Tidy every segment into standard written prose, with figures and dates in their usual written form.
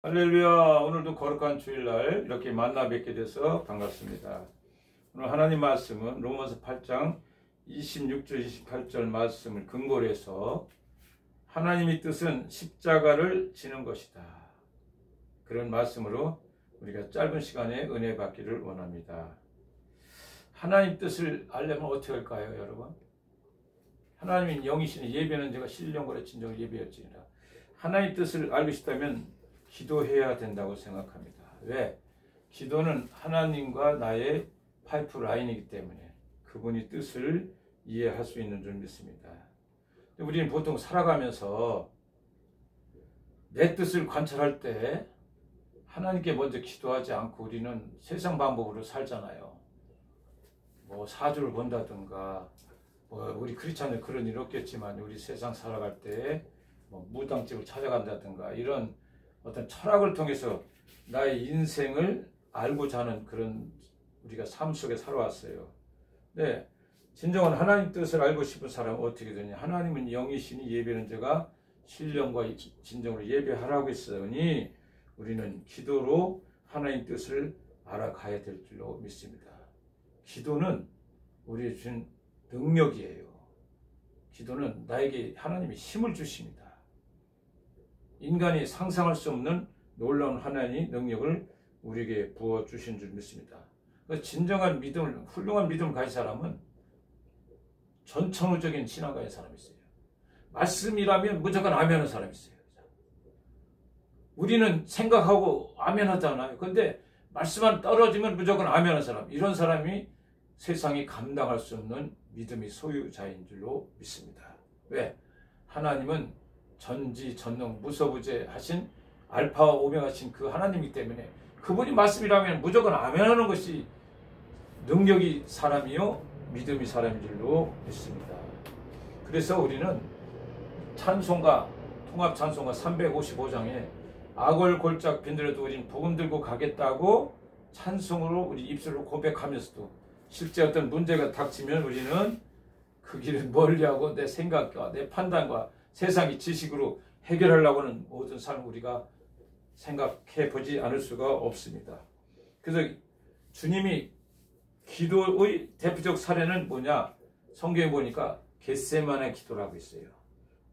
할렐루야. 오늘도 거룩한 주일날 이렇게 만나 뵙게 돼서 반갑습니다. 오늘 하나님 말씀은 로마서 8장 26절 28절 말씀을 근거로 해서 하나님의 뜻은 십자가를 지는 것이다, 그런 말씀으로 우리가 짧은 시간에 은혜 받기를 원합니다. 하나님 뜻을 알려면 어떻게 할까요, 여러분? 하나님은 영이시니 예배는 제가 신령거래 진정 예배였지니라. 하나님 뜻을 알고 싶다면 기도해야 된다고 생각합니다. 왜? 기도는 하나님과 나의 파이프라인이기 때문에 그분의 뜻을 이해할 수 있는 줄 믿습니다. 우리는 보통 살아가면서 내 뜻을 관찰할 때 하나님께 먼저 기도하지 않고 우리는 세상 방법으로 살잖아요. 사주를 본다든가, 우리 크리스찬들 그런 일 없겠지만 우리 세상 살아갈 때 무당집을 찾아간다든가, 이런 어떤 철학을 통해서 나의 인생을 알고자 하는 그런 우리가 삶 속에 살아왔어요. 네, 진정한 하나님 뜻을 알고 싶은 사람은 어떻게 되냐? 하나님은 영이시니 예배는 제가 신령과 진정으로 예배하라고 했으니 우리는 기도로 하나님 뜻을 알아가야 될 줄로 믿습니다. 기도는 우리의 준 능력이에요. 기도는 나에게 하나님이 힘을 주십니다. 인간이 상상할 수 없는 놀라운 하나님의 능력을 우리에게 부어주신 줄 믿습니다. 진정한 믿음을, 훌륭한 믿음을 가진 사람은 전천후적인 신앙 가진 사람이 있어요. 말씀이라면 무조건 아멘하는 사람이 있어요. 우리는 생각하고 아멘하잖아요. 근데 말씀만 떨어지면 무조건 아멘하는 사람, 이런 사람이 세상이 감당할 수 없는 믿음의 소유자인 줄로 믿습니다. 왜? 하나님은 전지전능 무서부재하신 알파와 오메가신 그 하나님이기 때문에 그분이 말씀이라면 무조건 아멘하는 것이 능력이 사람이요 믿음이 사람인 줄로 믿습니다. 그래서 우리는 찬송가, 통합 찬송가 355장에 악을골짝 빈들어도 우리는 복음 들고 가겠다고 찬송으로 우리 입술로 고백하면서도 실제 어떤 문제가 닥치면 우리는 그 길을 멀리하고 내 생각과 내 판단과 세상의 지식으로 해결하려고 하는 모든 삶을 우리가 생각해 보지 않을 수가 없습니다. 그래서 주님이 기도의 대표적 사례는 뭐냐? 성경에 보니까 겟세마네 기도라고 있어요.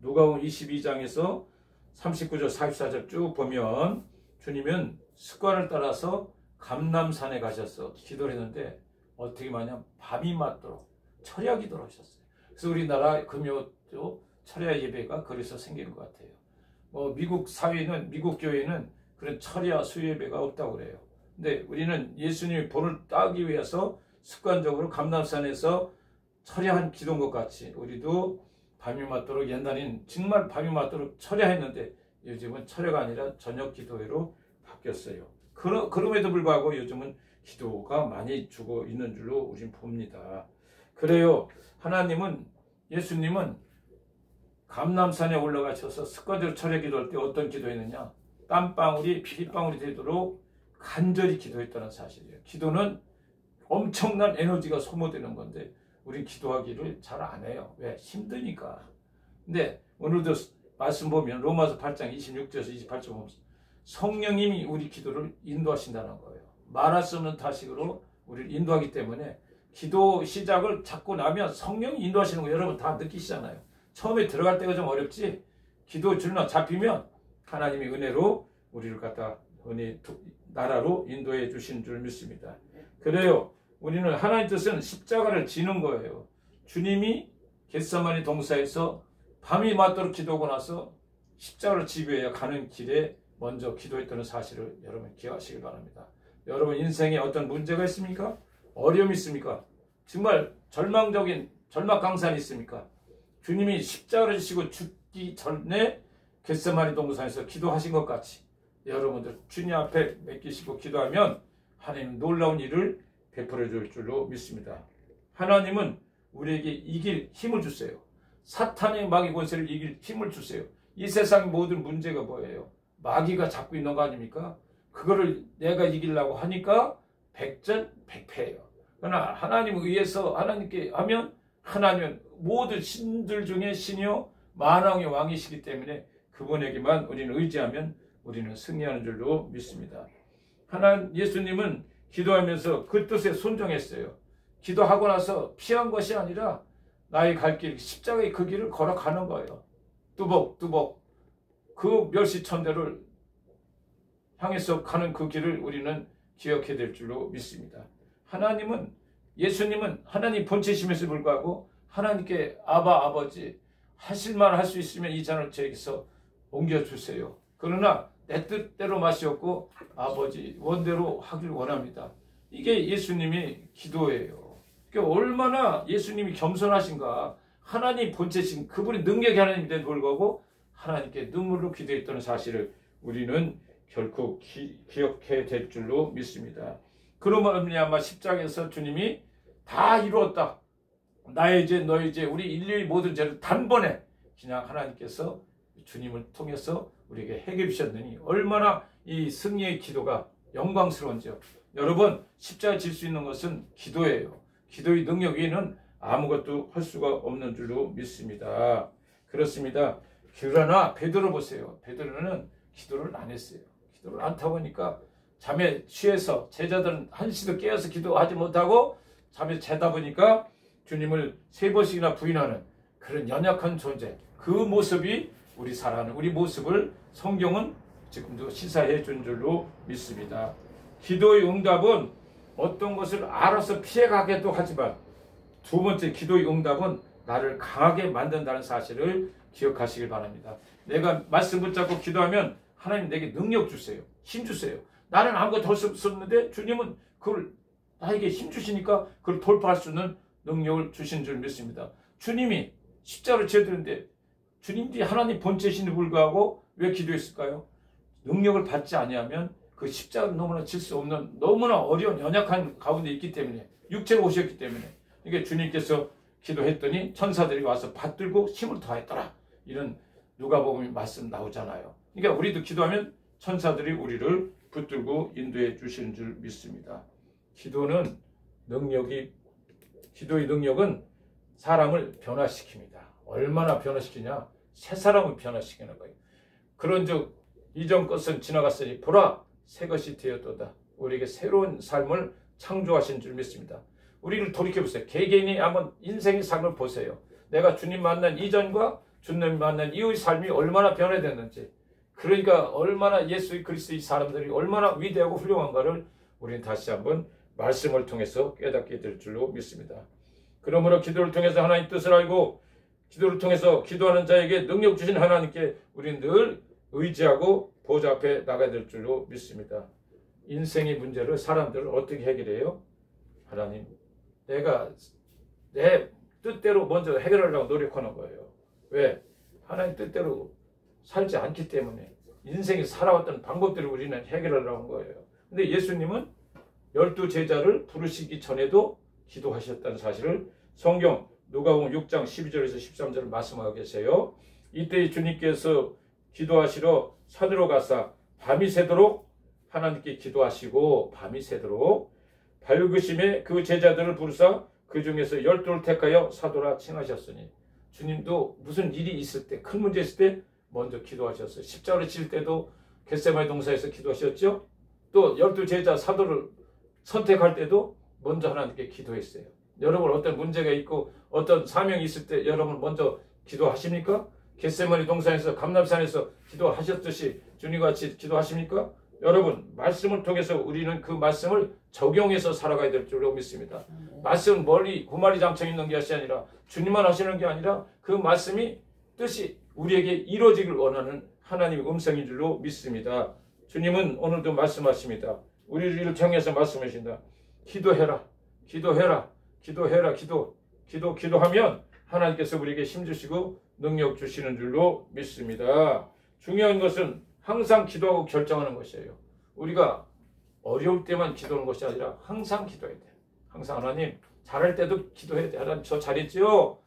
누가복음 22장에서 39절 44절 쭉 보면 주님은 습관을 따라서 감람산에 가셔서 기도를 했는데 어떻게 마냐? 밤이 맞도록 철야 기도를 하셨어요. 그래서 우리나라 금요도 철야 예배가 그래서 생긴 것 같아요. 미국 사회는, 미국 교회는 그런 철야 수예배가 없다고 그래요. 근데 우리는 예수님의 본을 따기 위해서 습관적으로 감람산에서 철야한 기도인 것 같이 우리도 밤이 맞도록, 옛날에는 정말 밤이 맞도록 철야했는데 요즘은 철야가 아니라 저녁 기도회로 바뀌었어요. 그럼에도 불구하고 요즘은 기도가 많이 주고 있는 줄로 우린 봅니다. 그래요. 하나님은, 예수님은 감람산에 올라가셔서 습관적으로 철야 기도할 때 어떤 기도했느냐? 땀방울이 피방울이 되도록 간절히 기도했다는 사실이에요. 기도는 엄청난 에너지가 소모되는 건데 우린 기도하기를 잘 안 해요. 왜? 힘드니까. 근데 오늘도 말씀 보면 로마서 8장 26절에서 28절 보면 성령님이 우리 기도를 인도하신다는 거예요. 말할 수 없는 타식으로 우리를 인도하기 때문에 기도 시작을 잡고 나면 성령이 인도하시는 거 여러분 다 느끼시잖아요. 처음에 들어갈 때가 좀 어렵지, 기도 줄나 잡히면 하나님의 은혜로 우리를 갖다 나라로 인도해 주신 줄 믿습니다. 그래요. 우리는 하나님 뜻은 십자가를 지는 거예요. 주님이 겟세마네 동사에서 밤이 맞도록 기도하고 나서 십자가를 지기 가는 길에 먼저 기도했다는 사실을 여러분 기억하시길 바랍니다. 여러분 인생에 어떤 문제가 있습니까? 어려움이 있습니까? 정말 절망적인 절망강산이 있습니까? 주님이 십자가를 지시고 죽기 전에 겟세마네 동산에서 기도하신 것 같이 여러분들 주님 앞에 맡기시고 기도하면 하나님 놀라운 일을 베풀어 줄 줄로 믿습니다. 하나님은 우리에게 이길 힘을 주세요. 사탄의 마귀 권세를 이길 힘을 주세요. 이 세상 모든 문제가 뭐예요? 마귀가 잡고 있는 거 아닙니까? 그거를 내가 이기려고 하니까 백전백패예요. 그러나 하나님에 의해서 하나님께 하면 하나님은 모든 신들 중에 신이요 만왕의 왕이시기 때문에 그분에게만 우리는 의지하면 우리는 승리하는 줄로 믿습니다. 하나님 예수님은 기도하면서 그 뜻에 순종했어요. 기도하고 나서 피한 것이 아니라 나의 갈 길, 십자가의 그 길을 걸어가는 거예요. 뚜벅뚜벅 그 멸시천대를 향해서 가는 그 길을 우리는 기억해야 될 줄로 믿습니다. 하나님은, 예수님은 하나님 본체심에서 불구하고 하나님께 아버지 하실 말 할 수 있으면 이 잔을 저에게서 옮겨주세요. 그러나 내 뜻대로 마시옵고 아버지 원대로 하길 원합니다. 이게 예수님의 기도예요. 그러니까 얼마나 예수님이 겸손하신가. 하나님 본체신 그분이 능력이 하나님인데도 불구하고 하나님께 눈물로 기도했다는 사실을 우리는 결코 기억해야 될 줄로 믿습니다. 그러므로 말미암아 십자가에서 주님이 다 이루었다. 나의 죄, 너의 죄, 우리 인류의 모든 죄를 단번에 그냥 하나님께서 주님을 통해서 우리에게 해결해 주셨느니 얼마나 이 승리의 기도가 영광스러운지요. 여러분, 십자가에 질 수 있는 것은 기도예요. 기도의 능력 위에는 아무것도 할 수가 없는 줄로 믿습니다. 그렇습니다. 그러나 베드로 보세요. 베드로는 기도를 안 했어요. 기도를 안 타고 보니까 잠에 취해서 제자들은 한시도 깨어서 기도하지 못하고 잠에 자다 보니까 주님을 3번씩이나 부인하는 그런 연약한 존재, 그 모습이 우리 살아가는 우리 모습을 성경은 지금도 시사해 준 줄로 믿습니다. 기도의 응답은 어떤 것을 알아서 피해가기도 하지만 두 번째 기도의 응답은 나를 강하게 만든다는 사실을 기억하시길 바랍니다. 내가 말씀 붙잡고 기도하면 하나님 내게 능력 주세요. 힘 주세요. 나는 아무것도 할 수 없었는데 주님은 그걸 나에게 힘 주시니까 그걸 돌파할 수 있는 능력을 주신 줄 믿습니다. 주님이 십자가를 지어드는데 주님이 하나님 본체신에 불구하고 왜 기도했을까요? 능력을 받지 아니하면 그 십자가를 너무나 질 수 없는 너무나 어려운 연약한 가운데 있기 때문에 육체로 오셨기 때문에 그러니까 주님께서 기도했더니 천사들이 와서 받들고 힘을 더했더라. 이런 누가복음 말씀 나오잖아요. 그러니까 우리도 기도하면 천사들이 우리를 붙들고 인도해 주시는 줄 믿습니다. 기도의 능력은 사람을 변화시킵니다. 얼마나 변화시키냐? 새 사람을 변화시키는 거예요. 그런즉 이전 것은 지나갔으니 보라 새 것이 되었도다. 우리에게 새로운 삶을 창조하신 줄 믿습니다. 우리를 돌이켜보세요. 개개인이 한번 인생의 삶을 보세요. 내가 주님 만난 이전과 주님 만난 이후의 삶이 얼마나 변화됐는지, 그러니까 얼마나 예수 그리스도의 사람들이 얼마나 위대하고 훌륭한가를 우리는 다시 한번 말씀을 통해서 깨닫게 될 줄로 믿습니다. 그러므로 기도를 통해서 하나님 뜻을 알고 기도를 통해서 기도하는 자에게 능력 주신 하나님께 우리는 늘 의지하고 보좌 앞에 나가야 될 줄로 믿습니다. 인생의 문제를 사람들을 어떻게 해결해요? 하나님, 내가 내 뜻대로 먼저 해결하려고 노력하는 거예요. 왜? 하나님 뜻대로 살지 않기 때문에 인생이 살아왔던 방법대로 우리는 해결하려고 한 거예요. 근데 예수님은 12제자를 부르시기 전에도 기도하셨다는 사실을 성경 누가복음 6장 12절에서 13절을 말씀하고 계세요. 이때 주님께서 기도하시러 산으로 가사 밤이 새도록 하나님께 기도하시고 밤이 새도록 밝으심에 그 제자들을 부르사 그 중에서 12를 택하여 사도라 칭하셨으니 주님도 무슨 일이 있을 때, 큰 문제 있을 때 먼저 기도하셨어요. 십자가를 칠 때도 겟세마네 동산에서 기도하셨죠. 또 12제자 사도를 선택할 때도 먼저 하나님께 기도했어요. 여러분 어떤 문제가 있고 어떤 사명이 있을 때 여러분 먼저 기도하십니까? 겟세마네 동산에서 감람산에서 기도하셨듯이 주님과 같이 기도하십니까? 여러분 말씀을 통해서 우리는 그 말씀을 적용해서 살아가야 될 줄로 믿습니다. 말씀은 멀리 구마리 장창에 있는 것이 아니라 주님만 하시는 게 아니라 그 말씀이 뜻이 우리에게 이루어지길 원하는 하나님의 음성인 줄로 믿습니다. 주님은 오늘도 말씀하십니다. 우리를 통해서 말씀하신다. 기도해라. 기도해라. 기도해라. 기도하면 하나님께서 우리에게 힘주시고 능력 주시는 줄로 믿습니다. 중요한 것은 항상 기도하고 결정하는 것이에요. 우리가 어려울 때만 기도하는 것이 아니라 항상 기도해야 돼요. 항상 하나님 잘할 때도 기도해야 돼요. 하나님 저 잘했지요?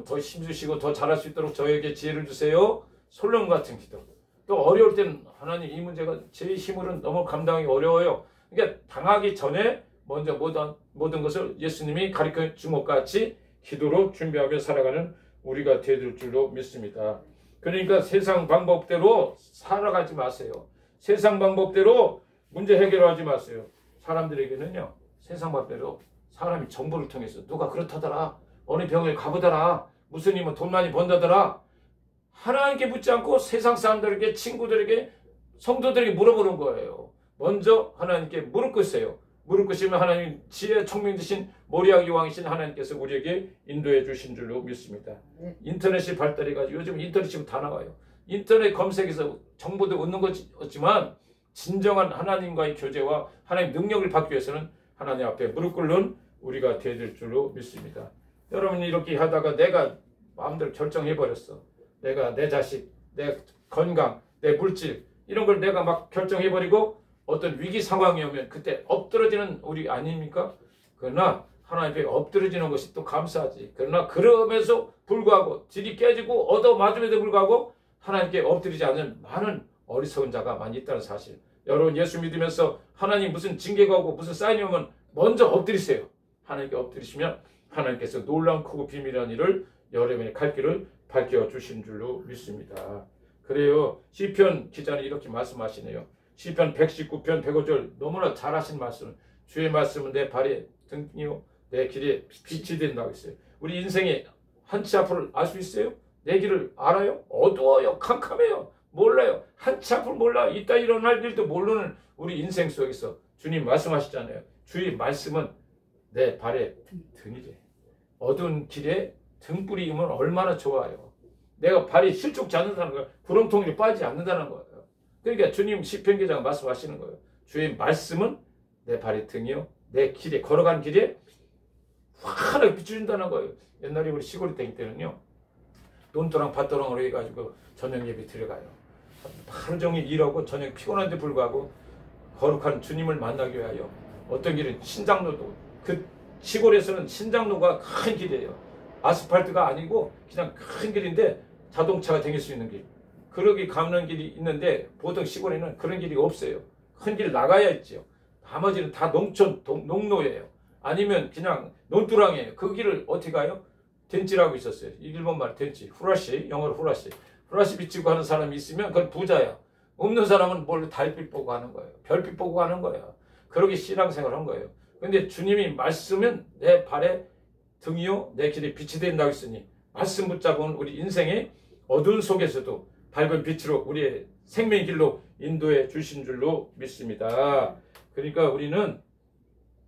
더 힘주시고 더 잘할 수 있도록 저에게 지혜를 주세요. 솔로몬 같은 기도. 또 어려울 때는 하나님 이 문제가 제 힘으로는 너무 감당하기 어려워요. 그러니까 당하기 전에 먼저 모든 것을 예수님이 가르쳐 준 것 같이 기도로 준비하며 살아가는 우리가 되어줄 줄로 믿습니다. 그러니까 세상 방법대로 살아가지 마세요. 세상 방법대로 문제 해결하지 마세요. 사람들에게는요, 세상 방법대로 사람이 정보를 통해서 누가 그렇다더라, 어느 병을 가보더라, 무슨 이면 돈 많이 번다더라, 하나님께 묻지 않고 세상 사람들에게, 친구들에게, 성도들에게 물어보는 거예요. 먼저 하나님께 무릎 꿇으세요. 무릎 꿇으시면 하나님 지혜 총명 되신 모리아기 왕이신 하나님께서 우리에게 인도해 주신 줄로 믿습니다. 인터넷이 발달해가지고 요즘 인터넷이 다 나와요. 인터넷 검색에서 정보도 얻는 거지만 진정한 하나님과의 교제와 하나님 능력을 받기 위해서는 하나님 앞에 무릎 꿇는 우리가 되어야 될 줄로 믿습니다. 여러분이 이렇게 하다가 내가 마음대로 결정해버렸어. 내가 내 자식, 내 건강, 내 물질 이런 걸 내가 막 결정해버리고 어떤 위기 상황이 오면 그때 엎드러지는 우리 아닙니까? 그러나 하나님 앞에 엎드러지는 것이 또 감사하지. 그러나 그럼에도 불구하고 질이 깨지고 얻어맞음에도 불구하고 하나님께 엎드리지 않는 많은 어리석은 자가 많이 있다는 사실. 여러분 예수 믿으면서 하나님 무슨 징계가 오고 무슨 사인이 오면 먼저 엎드리세요. 하나님께 엎드리시면 하나님께서 놀라운 크고 비밀한 일을 여러분의 갈 길을 밝혀주신 줄로 믿습니다. 그래요. 시편 기자는 이렇게 말씀하시네요. 시편 119편 105절 너무나 잘하신 말씀. 주의 말씀은 내 발에 등이요 내 길에 빛이 된다고 했어요. 우리 인생의 한치 앞을 알 수 있어요? 내 길을 알아요? 어두워요. 캄캄해요. 몰라요. 한치 앞을 몰라. 이따 일어날 일도 모르는 우리 인생 속에서 주님 말씀하시잖아요. 주의 말씀은 내 발에 등이래. 어두운 길에 등불이면 얼마나 좋아요. 내가 발이 실족지 않는다는 거예요. 구렁텅이로 빠지지 않는다는 거예요. 그러니까 주님 시편 기자가 말씀하시는 거예요. 주의 말씀은 내 발의 등이요 내 길에 걸어간 길에 환하게 비춰준다는 거예요. 옛날에 우리 시골에 다닐 때는요. 논두랑 밭도랑으로 해가지고 저녁 예배 들어가요. 하루 종일 일하고 저녁 피곤한데 불구하고 거룩한 주님을 만나기 위하여 어떤 길은 신장로도 그 시골에서는 신장로가 큰 길이에요. 아스팔트가 아니고 그냥 큰 길인데 자동차가 다닐 수 있는 길. 그러기 가는 길이 있는데 보통 시골에는 그런 길이 없어요. 큰 길 나가야 있죠. 나머지는 다 농촌, 농로예요. 아니면 그냥 논두랑이에요. 그 길을 어떻게 가요? 덴치라고 있었어요. 일본 말 덴치, 후라시, 영어로 후라시. 후라시 비치고 하는 사람이 있으면 그건 부자야. 없는 사람은 뭘로 달빛 보고 하는 거예요. 별빛 보고 하는 거예요. 그러기 신앙생활을 한 거예요. 근데 주님이 말씀은 내 발에 등이요 내 길에 빛이 된다고 했으니 말씀 붙잡은 우리 인생의 어두운 속에서도 밝은 빛으로 우리의 생명의 길로 인도해 주신 줄로 믿습니다. 그러니까 우리는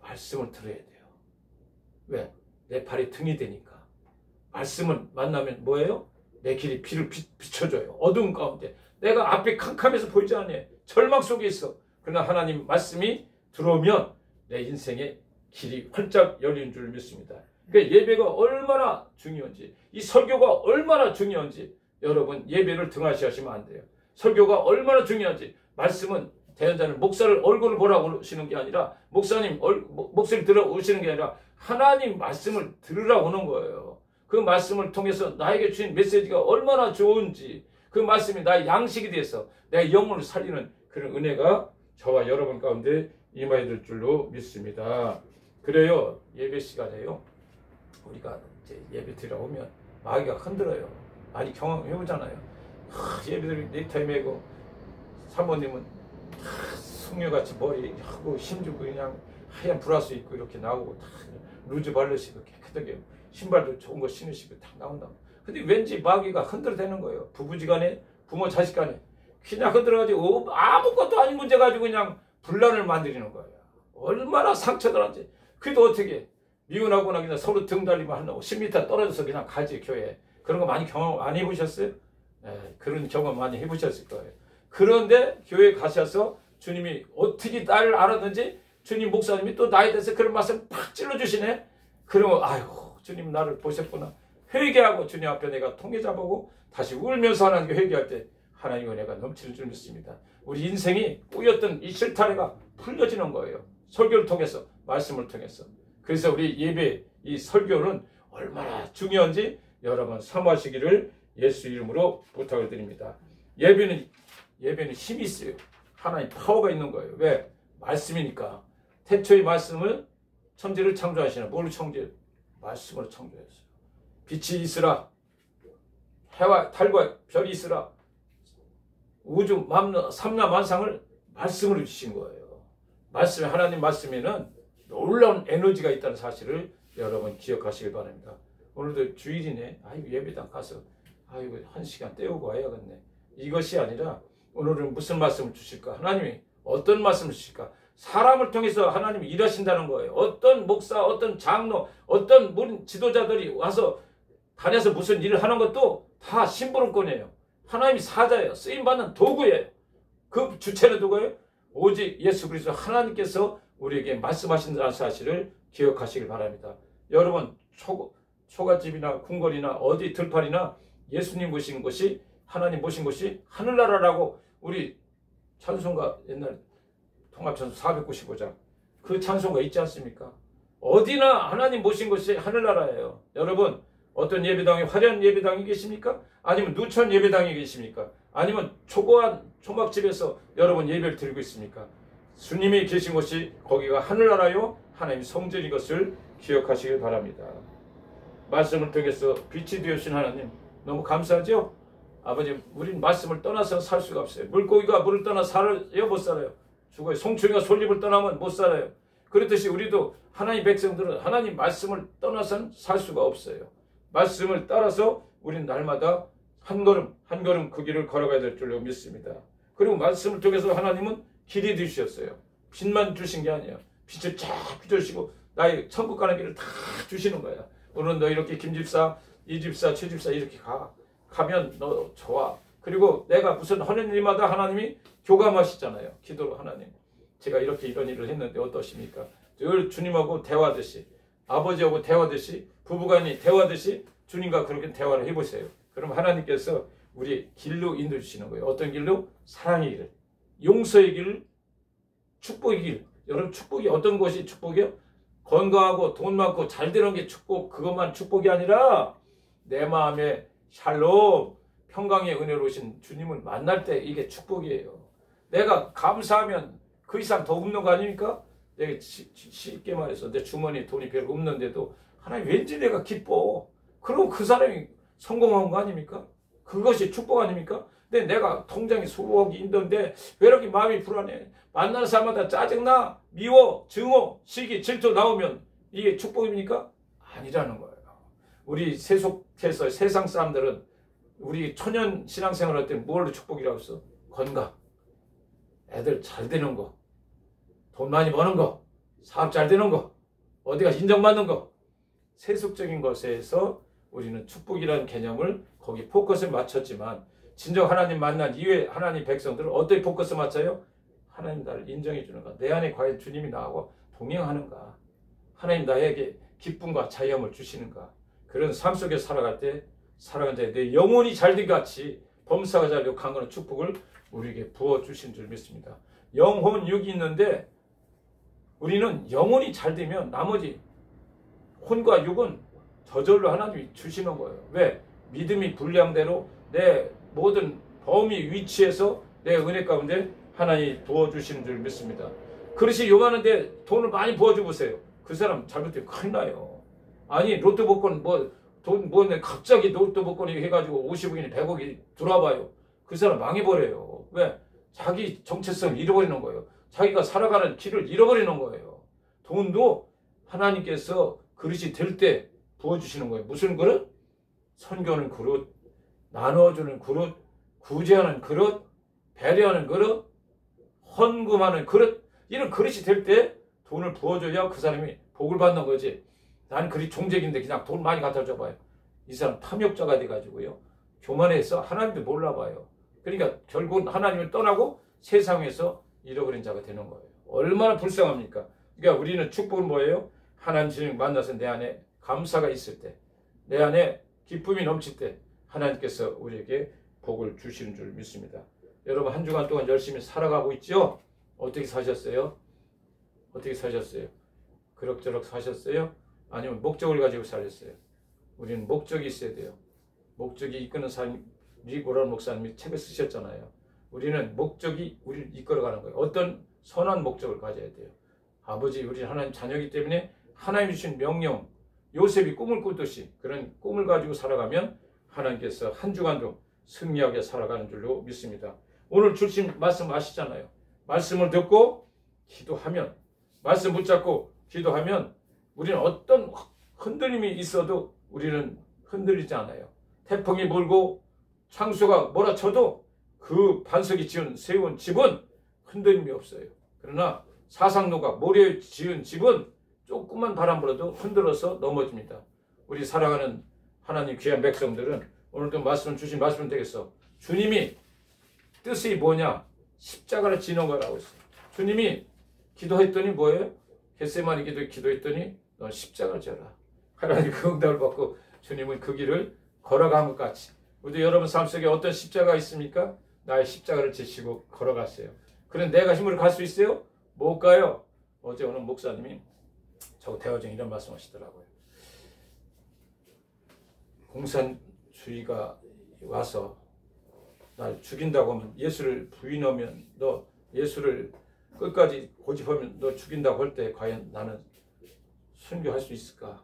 말씀을 들어야 돼요. 왜? 내 발이 등이 되니까. 말씀을 만나면 뭐예요? 내 길이 빛을 비춰줘요. 어두운 가운데. 내가 앞에 캄캄해서 보이지 않아요. 절망 속에 있어. 그러나 하나님 말씀이 들어오면 내 인생의 길이 활짝 열린 줄 믿습니다. 그러니까 예배가 얼마나 중요한지, 이 설교가 얼마나 중요한지 여러분 예배를 등하시하시면 안 돼요. 설교가 얼마나 중요한지 말씀은 대연자는 목사를 얼굴을 보라고 오시는 게 아니라 목사님 목소리 들어 오시는 게 아니라 하나님 말씀을 들으라 오는 거예요. 그 말씀을 통해서 나에게 주신 메시지가 얼마나 좋은지 그 말씀이 나의 양식이 돼서 내 영혼을 살리는 그런 은혜가 저와 여러분 가운데 임하게 될 줄로 믿습니다. 그래요. 예배 시간에요. 우리가 이제 예배 들어오면 마귀가 흔들어요. 많이 경험해보잖아요. 예배들 넥타이 매고 사모님은 숙녀같이 머리 하고 힘주고 그냥 하얀 브라스 입고 이렇게 나오고 다 루즈 바르시고 깨끗하게 신발도 좋은 거 신으시고 다 나온다. 근데 왠지 마귀가 흔들대는 거예요. 부부지간에 부모 자식간에 그냥 흔들어가지고 아무것도 아닌 문제 가지고 그냥 분란을 만들리는 거예요. 얼마나 상처들한지. 그래도 어떻게 미혼하거나 그냥 서로 등 달리면 한다고 10m 떨어져서 그냥 가지 교회에. 그런 거 많이 경험 안 해보셨어요? 그런 경험 많이 해보셨을 거예요. 그런데 교회 가셔서 주님이 어떻게 나를 알았는지 주님 목사님이 또 나에 대해서 그런 말씀 팍 찔러주시네. 그러면 아이고 주님 나를 보셨구나. 회개하고 주님 앞에 내가 통해자 보고 다시 울면서 하나님께 회개할 때 하나님의 은혜가 넘치는 줄 믿습니다. 우리 인생이 꼬였던 이 실타래가 풀려지는 거예요. 설교를 통해서 말씀을 통해서. 그래서 우리 예배 이 설교는 얼마나 중요한지 여러분 사모하시기를 예수 이름으로 부탁을 드립니다. 예배는 힘이 있어요. 하나님 파워가 있는 거예요. 왜? 말씀이니까. 태초의 말씀을 천지를 창조하시나. 뭘 창조해요? 말씀을 창조했어요. 빛이 있으라. 해와 달과 별이 있으라. 우주 삼라만상을 말씀으로 주신 거예요. 말씀에, 하나님 말씀에는 놀라운 에너지가 있다는 사실을 여러분 기억하시길 바랍니다. 오늘도 주일이네. 아이고, 예배당 가서 아이고 1시간 때우고 와야겠네. 이것이 아니라 오늘은 무슨 말씀을 주실까? 하나님이 어떤 말씀을 주실까? 사람을 통해서 하나님이 일하신다는 거예요. 어떤 목사, 어떤 장로, 어떤 모든 지도자들이 와서 다녀서 무슨 일을 하는 것도 다 심부름꾼이에요. 하나님이 사자예요. 쓰임받는 도구예요. 그 주체는 누구예요? 오직 예수 그리스도 하나님께서 우리에게 말씀하신다는 사실을 기억하시길 바랍니다. 여러분, 초가집이나 궁궐이나 어디 들판이나 예수님 모신 곳이, 하나님 모신 곳이 하늘나라라고 우리 찬송가, 옛날 통합찬송 495장 그 찬송가 있지 않습니까? 어디나 하나님 모신 곳이 하늘나라예요. 여러분, 어떤 예배당이 화려한 예배당이 계십니까? 아니면 누천 예배당이 계십니까? 아니면 초고한 초막집에서 여러분 예배를 드리고 있습니까? 주님이 계신 곳이 거기가 하늘나라요 하나님 성전인 것을 기억하시길 바랍니다. 말씀을 통해서 빛이 되어주신 하나님 너무 감사하죠? 아버지, 우린 말씀을 떠나서 살 수가 없어요. 물고기가 물을 떠나 살아요? 못 살아요. 죽어요. 송충이가 솔잎을 떠나면 못 살아요. 그렇듯이 우리도 하나님 백성들은 하나님 말씀을 떠나서는 살 수가 없어요. 말씀을 따라서 우리는 날마다 한 걸음 한 걸음 그 길을 걸어가야 될 줄로 믿습니다. 그리고 말씀을 통해서 하나님은 길이 되주셨어요. 빛만 주신 게 아니에요. 빛을 쫙 비춰주시고 나의 천국 가는 길을 다 주시는 거야. 오늘 너 이렇게 김집사, 이집사, 최집사 이렇게 가면 너 좋아. 그리고 내가 무슨 하는 일마다 하나님이 교감하시잖아요. 기도로 하나님, 제가 이렇게 이런 일을 했는데 어떠십니까? 늘 주님하고 대화하듯이, 아버지하고 대화하듯이, 부부간이 대화하듯이 주님과 그렇게 대화를 해보세요. 그럼 하나님께서 우리 길로 인도해 주시는 거예요. 어떤 길로? 사랑의 길, 용서의 길, 축복의 길. 여러분, 축복이 어떤 것이 축복이요? 건강하고 돈 많고 잘 되는 게 축복, 그것만 축복이 아니라 내 마음에 샬롬, 평강의 은혜로우신 주님을 만날 때 이게 축복이에요. 내가 감사하면 그 이상 더 없는 거 아닙니까? 내가 쉽게 말해서 내 주머니에 돈이 별로 없는데도 하나님 왠지 내가 기뻐. 그럼 그 사람이 성공한 거 아닙니까? 그것이 축복 아닙니까? 근데 내가 통장에 수억이 있는데 왜 이렇게 마음이 불안해? 만나는 사람마다 짜증나, 미워, 증오, 시기, 질투 나오면 이게 축복입니까? 아니라는 거예요. 우리 세속해서 세상 사람들은 우리 초년 신앙생활 할 때 뭘로 축복이라고 했어? 건강, 애들 잘 되는 거, 돈 많이 버는 거, 사업 잘 되는 거, 어디가 인정받는 거. 세속적인 것에서 우리는 축복이라는 개념을 거기 포커스를 맞췄지만 진정 하나님 만난 이후에 하나님 백성들은 어떻게 포커스 맞춰요? 하나님 나를 인정해 주는가? 내 안에 과연 주님이 나하고 동행하는가? 하나님 나에게 기쁨과 자유함을 주시는가? 그런 삶 속에 살아갈 때 살아갈 내 영혼이 잘된 같이 범사가 잘되고 강건한 축복을 우리에게 부어주신 줄 믿습니다. 영혼 육이 있는데 우리는 영혼이 잘 되면 나머지 혼과 육은 저절로 하나님이 주시는 거예요. 왜? 믿음이 분량대로 내 모든 범위 위치에서 내 은혜 가운데 하나님이 부어주시는 줄 믿습니다. 그릇이 요만한데 돈을 많이 부어줘 보세요. 그 사람 잘못되면 큰일 나요. 아니 로또 복권 돈 갑자기 로또 복권이 해가지고 50억이니 100억이 들어와봐요. 그 사람 망해버려요. 왜? 자기 정체성을 잃어버리는 거예요. 자기가 살아가는 길을 잃어버리는 거예요. 돈도 하나님께서 그릇이 될 때 부어주시는 거예요. 무슨 그릇? 선교하는 그릇, 나눠주는 그릇, 구제하는 그릇, 배려하는 그릇, 헌금하는 그릇. 이런 그릇이 될 때 돈을 부어줘야 그 사람이 복을 받는 거지. 난 그리 종족인데 그냥 돈 많이 갖다 줘봐요. 이 사람 탐욕자가 돼가지고요. 교만해서 하나님도 몰라봐요. 그러니까 결국은 하나님을 떠나고 세상에서 잃어버린 자가 되는 거예요. 얼마나 불쌍합니까? 그러니까 우리는 축복은 뭐예요? 하나님 주님 만나서 내 안에 감사가 있을 때, 내 안에 기쁨이 넘칠 때 하나님께서 우리에게 복을 주시는 줄 믿습니다. 여러분 한 주간 동안 열심히 살아가고 있죠? 어떻게 사셨어요? 어떻게 사셨어요? 그럭저럭 사셨어요? 아니면 목적을 가지고 사셨어요? 우리는 목적이 있어야 돼요. 목적이 이끄는 삶, 리고란 목사님이 책을 쓰셨잖아요. 우리는 목적이 우리를 이끌어가는 거예요. 어떤 선한 목적을 가져야 돼요. 아버지, 우리는 하나님 자녀이기 때문에 하나님이 주신 명령, 요셉이 꿈을 꾸듯이 그런 꿈을 가지고 살아가면 하나님께서 한 주간도 승리하게 살아가는 줄로 믿습니다. 오늘 주신 말씀 아시잖아요. 말씀을 듣고 기도하면, 말씀 붙잡고 기도하면 우리는 어떤 흔들림이 있어도 우리는 흔들리지 않아요. 태풍이 불고 창수가 몰아쳐도 그 반석이 세운 집은 흔들림이 없어요. 그러나 사상로가 모래에 지은 집은 조금만 바람 불어도 흔들어서 넘어집니다. 우리 사랑하는 하나님 귀한 백성들은 오늘도 말씀 주신 말씀 되겠어. 주님이 뜻이 뭐냐? 십자가를 지는 거라고 했어요. 주님이 기도했더니 뭐예요? 겟세마니 기도했더니 넌 십자가를 져라. 하나님 그 응답을 받고 주님은 그 길을 걸어간 것 같이 우리 여러분 삶 속에 어떤 십자가가 있습니까? 나의 십자가를 지시고 걸어갔어요. 그럼 내가 힘으로 갈 수 있어요? 못 가요. 어제 오늘 목사님이 저 대화 중에 이런 말씀 하시더라고요. 공산주의가 와서 날 죽인다고 하면, 예수를 부인하면, 너 예수를 끝까지 고집하면 너 죽인다고 할 때 과연 나는 순교할 수 있을까?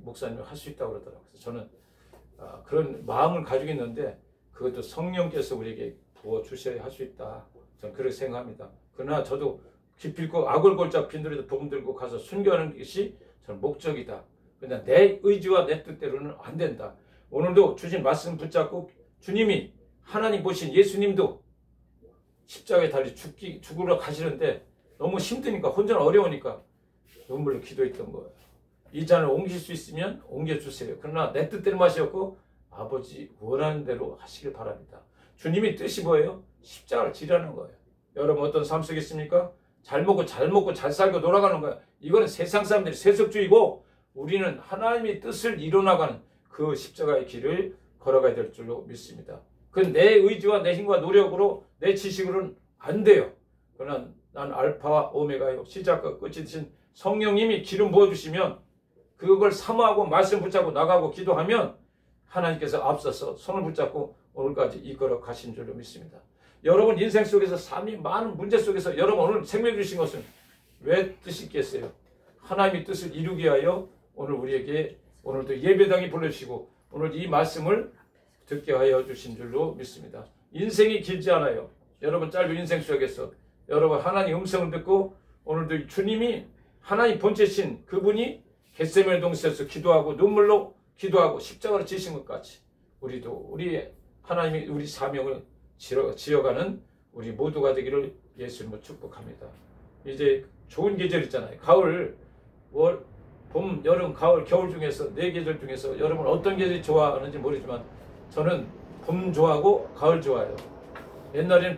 목사님이 할 수 있다고 그러더라고요. 그래서 저는 그런 마음을 가지고 있는데 그것도 성령께서 우리에게 부어주셔야 할 수 있다. 저는 그렇게 생각합니다. 그러나 저도 기필코 악을 골짝 빈들에도 복음 들고 가서 순교하는 것이 저는 목적이다. 그러나 내 의지와 내 뜻대로는 안 된다. 오늘도 주신 말씀 붙잡고 주님이 하나님 보신 예수님도 십자가에 달리 죽으러 가시는데 너무 힘드니까, 혼자 어려우니까 눈물로 기도했던 거예요. 이 잔을 옮길 수 있으면 옮겨주세요. 그러나 내 뜻대로 마시었고 아버지 원하는 대로 하시길 바랍니다. 주님이 뜻이 뭐예요? 십자가를 지라는 거예요. 여러분 어떤 삶 속에 있습니까? 잘 먹고 잘 살고 돌아가는 거예요. 이거는 세상 사람들이 세속주의고 우리는 하나님의 뜻을 이뤄나가는 그 십자가의 길을 걸어가야 될 줄로 믿습니다. 그건 내 의지와 내 힘과 노력으로 내 지식으로는 안 돼요. 그러나 난 알파와 오메가요, 시작과 끝이 되신 성령님이 기름 부어주시면 그걸 사모하고 말씀 붙잡고 나가고 기도하면 하나님께서 앞서서 손을 붙잡고 오늘까지 이끌어 가신 줄로 믿습니다. 여러분 인생 속에서 삶이 많은 문제 속에서 여러분 오늘 생명 주신 것은 왜 뜻이 있겠어요? 하나님의 뜻을 이루기 위하여 오늘 우리에게 오늘도 예배당에 불러주시고 오늘 이 말씀을 듣게 하여 주신 줄로 믿습니다. 인생이 길지 않아요. 여러분 짧은 인생 속에서 여러분 하나님 음성을 듣고 오늘도 주님이 하나님 본체신 그분이 겟세마네 동산에서 기도하고 눈물로 기도하고 십자가를 지신 것 같이 우리도 우리 하나님이 우리 사명을 지어가는 우리 모두가 되기를 예수님으로 축복합니다. 이제 좋은 계절 있잖아요. 가을, 월, 봄, 여름, 가을, 겨울 중에서 네 계절 중에서 여러분 어떤 계절이 좋아하는지 모르지만 저는 봄 좋아하고 가을 좋아해요. 옛날에는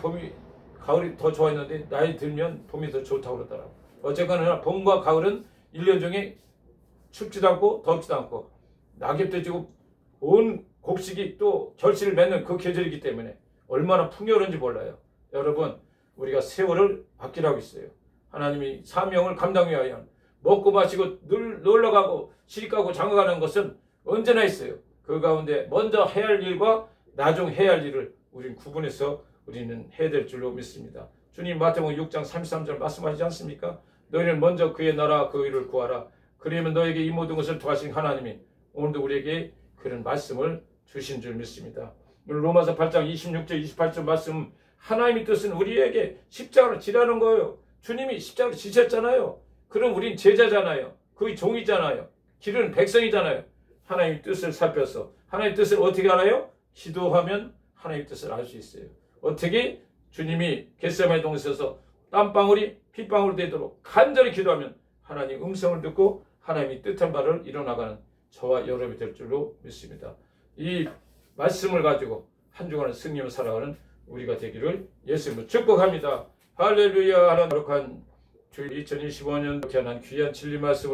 가을이 더 좋아했는데 나이 들면 봄이 더 좋다고 그러더라고요. 어쨌거나 봄과 가을은 1년 중에 춥지도 않고 덥지도 않고 낙엽도 지고 온 곡식이 또 결실을 맺는 그 계절이기 때문에 얼마나 풍요로운지 몰라요. 여러분 우리가 세월을 아끼라고 있어요. 하나님이 사명을 감당하기 위하여 먹고 마시고 늘 놀러가고 시집가고 장가가는 것은 언제나 있어요. 그 가운데 먼저 해야 할 일과 나중 해야 할 일을 우리는 구분해서 우리는 해야 될 줄로 믿습니다. 주님 마태복음 6장 33절 말씀하시지 않습니까? 너희는 먼저 그의 나라 그 의를 구하라. 그러면 너에게 이 모든 것을 더하신 하나님이 오늘도 우리에게 그런 말씀을 주신 줄 믿습니다. 로마서 8장 26절 28절 말씀 하나님의 뜻은 우리에게 십자가를 지라는 거예요. 주님이 십자가를 지셨잖아요. 그럼 우린 제자잖아요. 그의 종이잖아요. 기르는 백성이잖아요. 하나님의 뜻을 살펴서 하나님의 뜻을 어떻게 알아요? 기도하면 하나님의 뜻을 알 수 있어요. 어떻게? 주님이 겟세마네 동산에서 땀방울이 핏방울 되도록 간절히 기도하면 하나님 음성을 듣고 하나님이 뜻한 바를 이뤄나가는 저와 여러분이 될 줄로 믿습니다. 이 말씀을 가지고 한 주간을 승리하며 살아가는 우리가 되기를 예수님으로 축복합니다. 할렐루야. 하나님 거룩한 주 2025년 귀한 진리 말씀